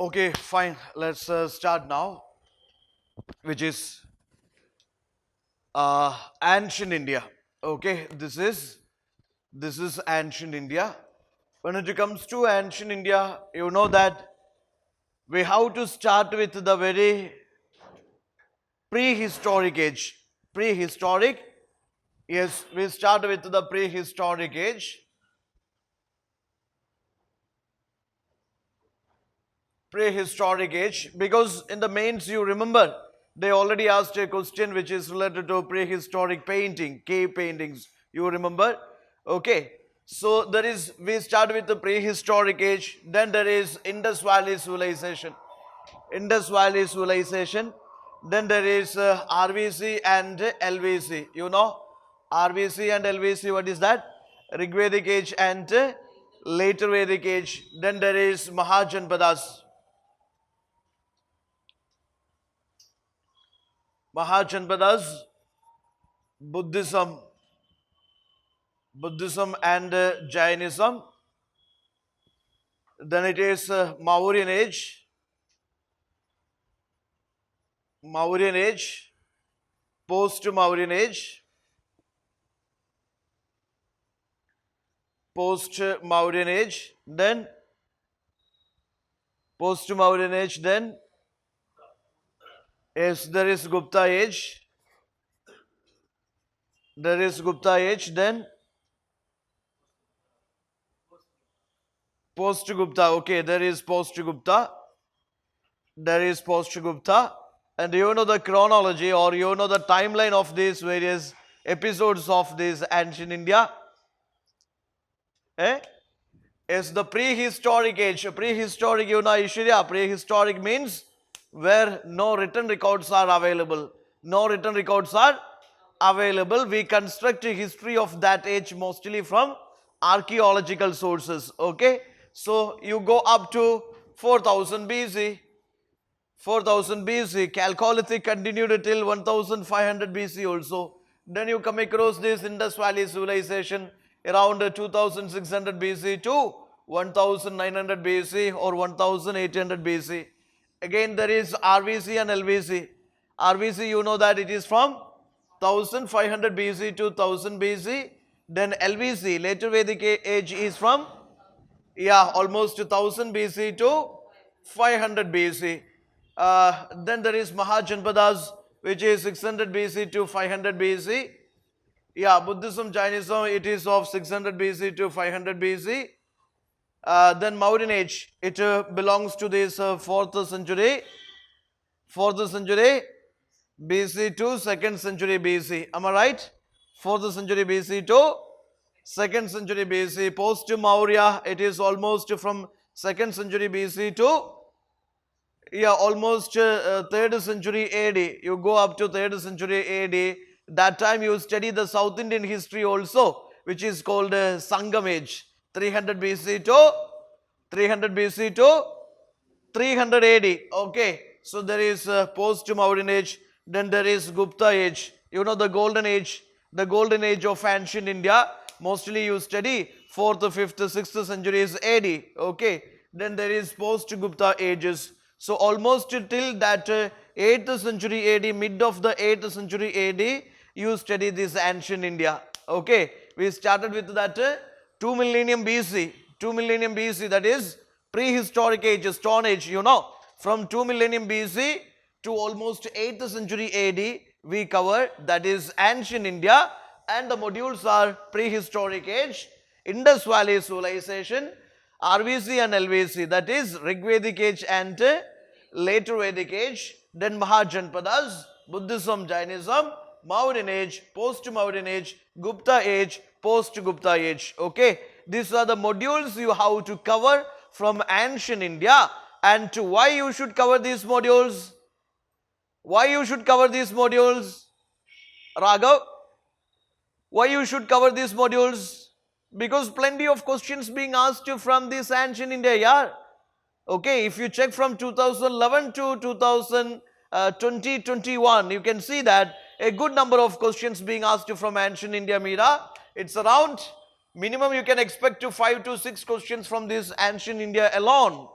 Okay, fine. Let's start now, which is ancient India. Okay, this is ancient India. When it comes to ancient India, you know that we have to start with the very prehistoric age. Prehistoric, yes, we start with the prehistoric age. Prehistoric age, because in the mains you remember they already asked a question which is related to prehistoric painting, cave paintings, you remember. Okay, so there is, we start with the prehistoric age, then there is Indus Valley civilization. Indus Valley civilization, then there is RVC and LVC, you know, RVC and LVC, what is that? Rigvedic age and later Vedic age. Then there is Mahajanpadas. Mahajanpadas, Buddhism, and Jainism. Then it is Mauryan age, post-Mauryan age, post-Mauryan age, then post-Mauryan age, then yes, there is Gupta age, then post-Gupta, okay, there is post-Gupta, and you know the chronology or you know the timeline of these various episodes of this ancient India. Is the prehistoric age. Prehistoric, you know, Aishwarya, prehistoric means where no written records are available. We construct a history of that age mostly from archaeological sources. Okay, so you go up to 4000 BC. Chalcolithic continued till 1500 BC also. Then you come across this Indus Valley civilization around 2600 BC to 1900 BC or 1800 BC. Again there is RVC and LVC. RVC, you know that it is from 1500 BC to 1000 BC. Then LVC, later Vedic age, is from almost 1000 BC to 500 BC. Then there is Mahajanpadas, which is 600 BC to 500 BC. Buddhism, Jainism, it is of 600 BC to 500 BC. Then Mauryan age, it belongs to this 4th century BC to 2nd century BC. Am I right? 4th century BC to 2nd century BC. Post Maurya, it is almost from 2nd century BC to almost 3rd century AD. You go up to 3rd century AD. That time you study the South Indian history also, which is called Sangam age. 300 BC to 300 AD. Okay, so there is post-Mauryan age. Then there is Gupta age. You know the golden age of ancient India. Mostly you study 4th, 5th, 6th centuries AD. Okay, then there is post-Gupta ages. So almost till that 8th century AD, mid of the 8th century AD, you study this ancient India. Okay, we started with that 2 millennium BC, that is prehistoric age, Stone Age, you know. From 2 millennium BC to almost 8th century AD, we cover, that is ancient India, and the modules are prehistoric age, Indus Valley civilization, RVC and LVC, that is Rigvedic age and later Vedic age, then Mahajanpadas, Buddhism, Jainism, Mauryan age, post-Mauryan age, Gupta age, post-Gupta age. Okay, these are the modules you have to cover from ancient India. And to why you should cover these modules? Raghav, why you should cover these modules? Because plenty of questions being asked from this ancient India, Okay, if you check from 2011 to 2021, you can see that a good number of questions being asked from ancient India, Meera. It's around, minimum you can expect to 5 to 6 questions from this ancient India alone.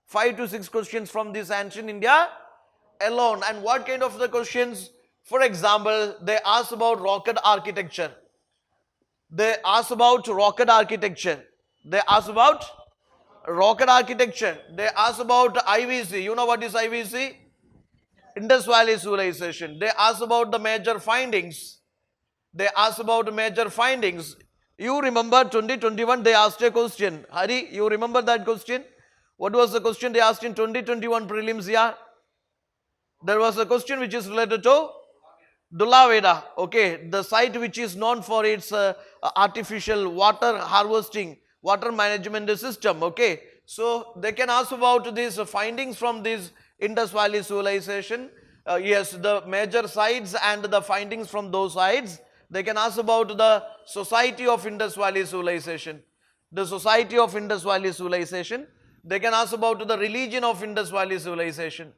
5 to 6 questions from this ancient India alone. And what kind of the questions? For example, they ask about rocket architecture. They ask about rocket architecture. They ask about rocket architecture. They ask about IVC. You know what is IVC? Indus Valley Civilization. They ask about the major findings. They ask about major findings. You remember 2021 they asked a question. Hari, you remember that question? What was the question they asked in 2021 prelims? Yeah. There was a question which is related to Dhulaveda. Okay. The site which is known for its artificial water harvesting, water management system. Okay. So they can ask about these findings from this Indus Valley Civilization. Yes, the major sites and the findings from those sites. They can ask about the society of Indus Valley Civilization. The society of Indus Valley Civilization. They can ask about the religion of Indus Valley Civilization.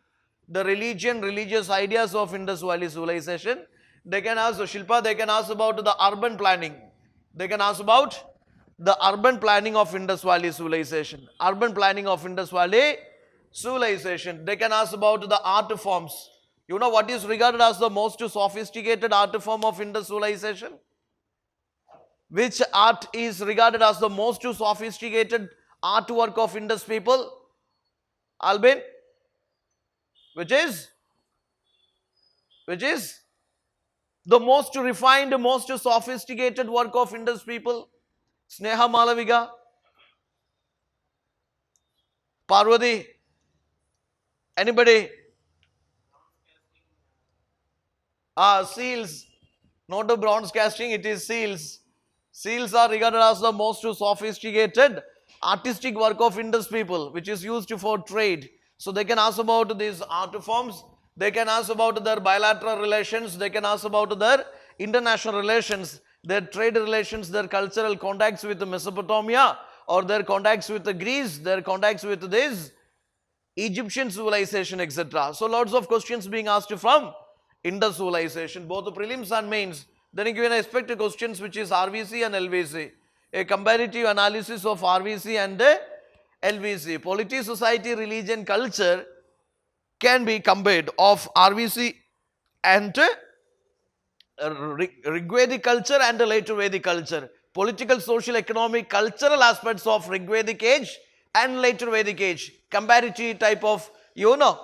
The religion, religious ideas of Indus Valley Civilization. They can ask, Shilpa, they can ask about the urban planning. They can ask about the urban planning of Indus Valley Civilization. Urban planning of Indus Valley Civilization. They can ask about the art forms. You know what is regarded as the most sophisticated art form of Indus civilization? Which art is regarded as the most sophisticated artwork of Indus people? Albin? Which is the most refined, most sophisticated work of Indus people? Sneha Malaviga? Parvati? Anybody? Seals. Not a bronze casting, it is seals. Seals are regarded as the most sophisticated artistic work of Indus people, which is used for trade. So they can ask about these art forms, they can ask about their bilateral relations, they can ask about their international relations, their trade relations, their cultural contacts with Mesopotamia, or their contacts with Greece, their contacts with this Egyptian civilization, etc. So lots of questions being asked from Indus civilization, both the prelims and mains. Then you can expect questions which is RVC and LVC. A comparative analysis of RVC and LVC. Polity, society, religion, culture can be compared of RVC and Rigvedic culture and later Vedic culture. Political, social, economic, cultural aspects of Rigvedic age and later Vedic age. Comparative type of,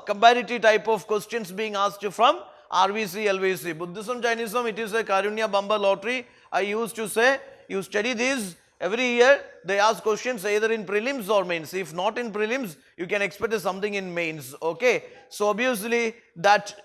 comparative type of questions being asked from RVC, LVC. Buddhism, Jainism, it is a Karunya bumper lottery. I used to say, you study these every year, they ask questions either in prelims or mains. If not in prelims, you can expect something in mains. Okay. So obviously that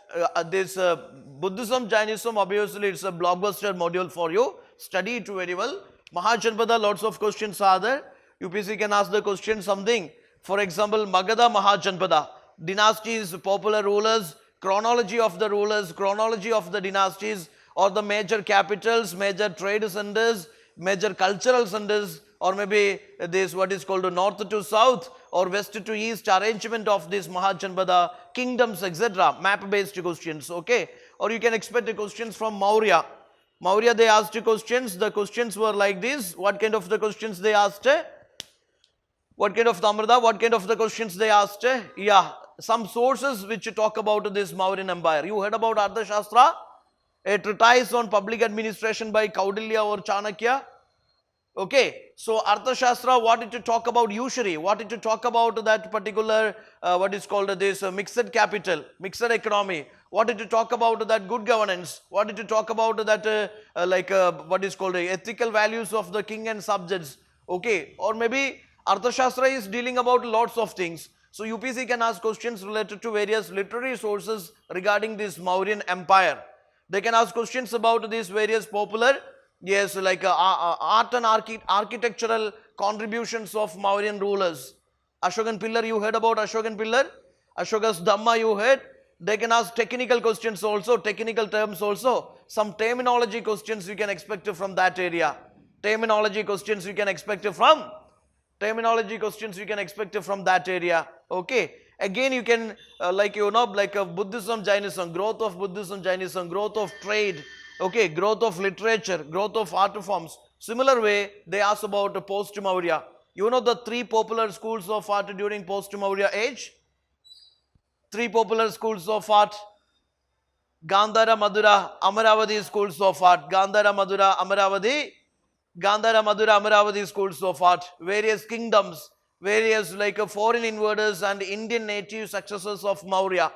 this Buddhism, Jainism, obviously it's a blockbuster module for you. Study it very well. Mahajanpada, lots of questions are there. UPC can ask the question something. For example, Magadha Mahajanpada, dynasties, popular rulers, chronology of the rulers, chronology of the dynasties, or the major capitals, major trade centers, major cultural centers, or maybe this what is called north to south or west to east arrangement of this Mahajanpada kingdoms, etc. Map based questions. Okay. Or you can expect questions from Maurya. Maurya, they asked questions. The questions were like this. What kind of the questions they asked? What kind of the Amrita? What kind of the questions they asked? Yeah. Some sources which talk about this Mauryan Empire. You heard about Arthashastra? A treatise on public administration by Kaudilya or Chanakya. Okay, so Arthashastra, what it to talk about usury, what it to talk about that particular, what is called this mixed capital, mixed economy, what it to talk about that good governance, what it to talk about that what is called ethical values of the king and subjects. Okay, or maybe Arthashastra is dealing about lots of things. So UPC can ask questions related to various literary sources regarding this Mauryan Empire. They can ask questions about these various popular, yes, like art and architectural contributions of Mauryan rulers. Ashokan Pillar, you heard about Ashokan Pillar? Ashoka's Dhamma, you heard? They can ask technical questions also, technical terms also. Some terminology questions you can expect from that area. Terminology questions you can expect from that area. Okay. Again, you can Buddhism, Jainism, growth of Buddhism, Jainism, growth of trade, okay, growth of literature, growth of art forms. Similar way, they ask about post-Maurya. You know the three popular schools of art during post-Maurya age? Three popular schools of art. Gandhara, Madura, Amaravati schools of art. Gandhara, Madura, Amaravati. Gandhara, Madura, Amaravati schools of art. Various kingdoms, various like foreign invaders and Indian native successors of Maurya.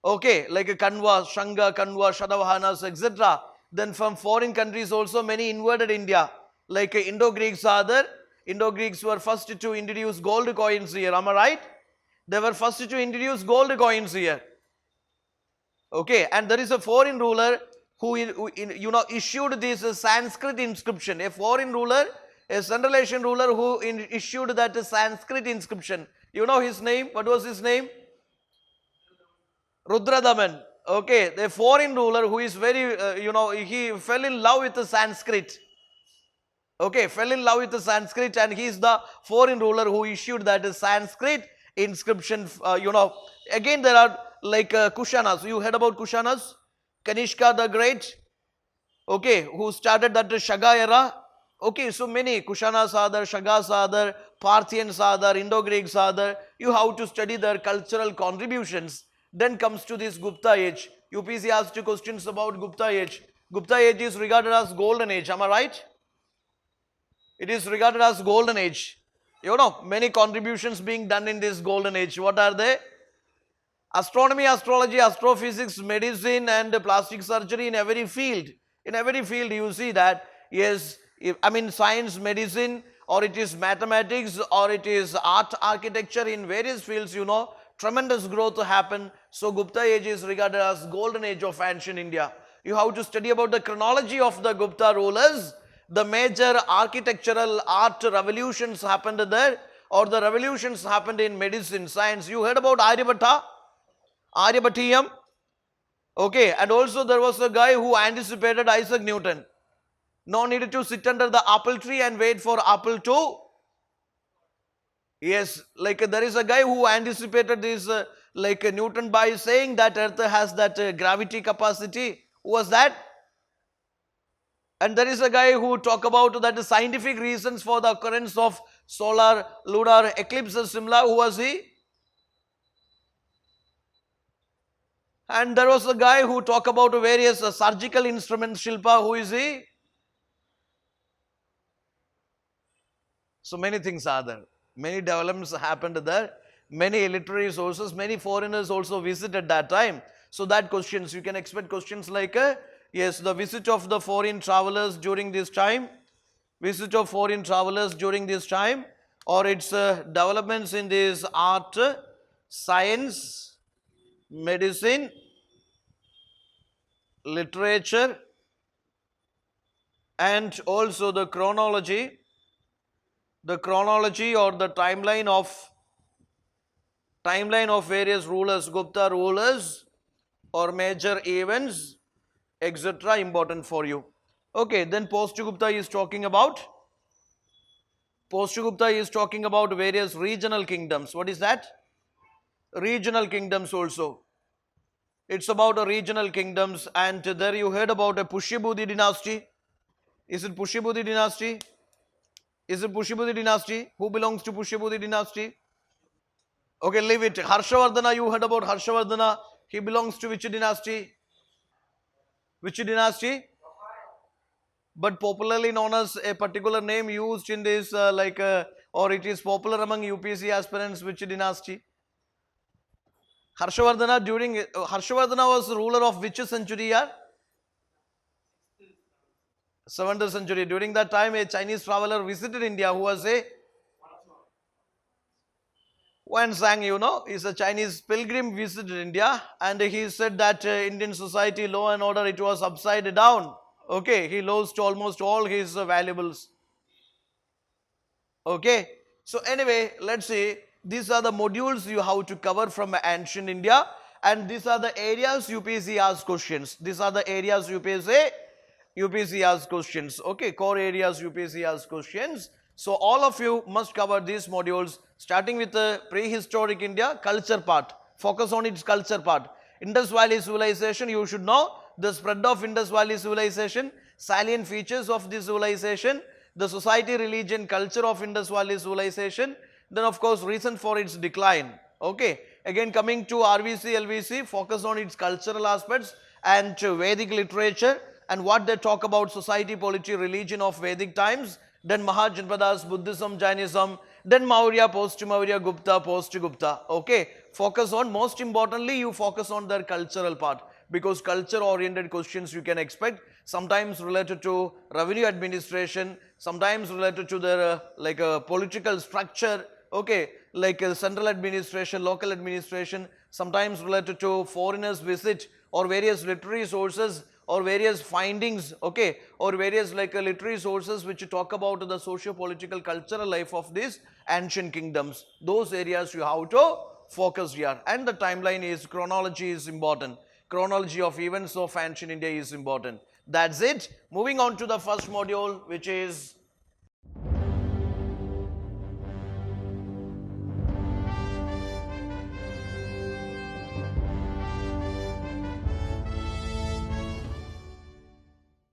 Okay, like Kanva, Shanga, Kanva, Shatavahanas, etc. Then from foreign countries also many invaded India. Like Indo-Greeks are there. Indo-Greeks were first to introduce gold coins here. Am I right? They were first to introduce gold coins here. Okay, and there is a foreign ruler who issued this Sanskrit inscription. A foreign ruler, a Central Asian ruler who issued that Sanskrit inscription. You know his name? What was his name? Rudradaman. Okay, the foreign ruler who is very, he fell in love with the Sanskrit. Okay, fell in love with the Sanskrit, and he is the foreign ruler who issued that Sanskrit inscription. Again there are like Kushanas. You heard about Kushanas? Kanishka the Great. Okay, who started that Shaga era. Okay, so many Kushanas are there, Shagas are there, Parthians are there, Indo-Greeks are there. You have to study their cultural contributions. Then comes to this Gupta age. UPSC asked you questions about Gupta age. Gupta age is regarded as golden age. Am I right? It is regarded as golden age. You know, many contributions being done in this golden age. What are they? Astronomy, astrology, astrophysics, medicine and plastic surgery in every field. In every field you see that, yes, science, medicine, or it is mathematics, or it is art, architecture, in various fields, tremendous growth to happen. So Gupta age is regarded as golden age of ancient India. You have to study about the chronology of the Gupta rulers. The major architectural art revolutions happened there, or the revolutions happened in medicine, science. You heard about Aryabhatta? Aryabhattiyam. Okay, and also there was a guy who anticipated Isaac Newton. No need to sit under the apple tree and wait for apple to. Yes, like there is a guy who anticipated this like Newton by saying that Earth has that gravity capacity. Who was that? And there is a guy who talk about that scientific reasons for the occurrence of solar lunar eclipses similar. Who was he? And there was a guy who talk about various surgical instruments. Shilpa, who is he? So many things are there. Many developments happened there. Many literary sources, many foreigners also visited that time. So that questions, you can expect questions like, yes, the visit of the foreign travelers during this time, visit of foreign travelers during this time, or its developments in this art, science, medicine, literature, and also the chronology or the timeline of various rulers, Gupta rulers or major events, etc. important for you. Okay, then Post-Gupta is talking about various regional kingdoms. What is that? Regional kingdoms also. It's about a regional kingdoms, and there you heard about a Pushyabhudi dynasty. Is it Pushyabhudi dynasty? Is it Pushyabhudi dynasty? Who belongs to Pushyabhudi dynasty? Okay, leave it. Harshavardhana, you heard about Harshavardhana. He belongs to which dynasty? Which dynasty? But popularly known as a particular name used in this or it is popular among UPSC aspirants. Which dynasty? Harshavardhana was ruler of which century? Yeah? 7th century. During that time, a Chinese traveler visited India who was a Huansang, is a Chinese pilgrim visited India, and he said that Indian society, law and order, it was upside down. Okay, he lost almost all his valuables. Okay, so anyway, let's see. These are the modules you have to cover from ancient India, and these are the areas UPSC asks questions. These are the areas UPSC asks questions. Okay, core areas UPSC asks questions. So all of you must cover these modules, starting with the prehistoric India, culture part. Focus on its culture part. Indus Valley civilization, you should know the spread of Indus Valley civilization, salient features of this civilization, the society, religion, culture of Indus Valley civilization, then of course reason for its decline. Okay, again coming to RVC, LVC, focus on its cultural aspects and Vedic literature and what they talk about society, polity, religion of Vedic times, then Mahajanpadas, Buddhism, Jainism, then Maurya, post-Maurya, Gupta, post-Gupta. Okay, focus on, most importantly, you focus on their cultural part, because culture-oriented questions you can expect, sometimes related to revenue administration, sometimes related to their political structure, okay, like central administration, local administration, sometimes related to foreigners visit or various literary sources or various findings, okay, or various literary sources which talk about the socio-political cultural life of these ancient kingdoms. Those areas you have to focus here. And the timeline is, chronology is important. Chronology of events of ancient India is important. That's it. Moving on to the first module, which is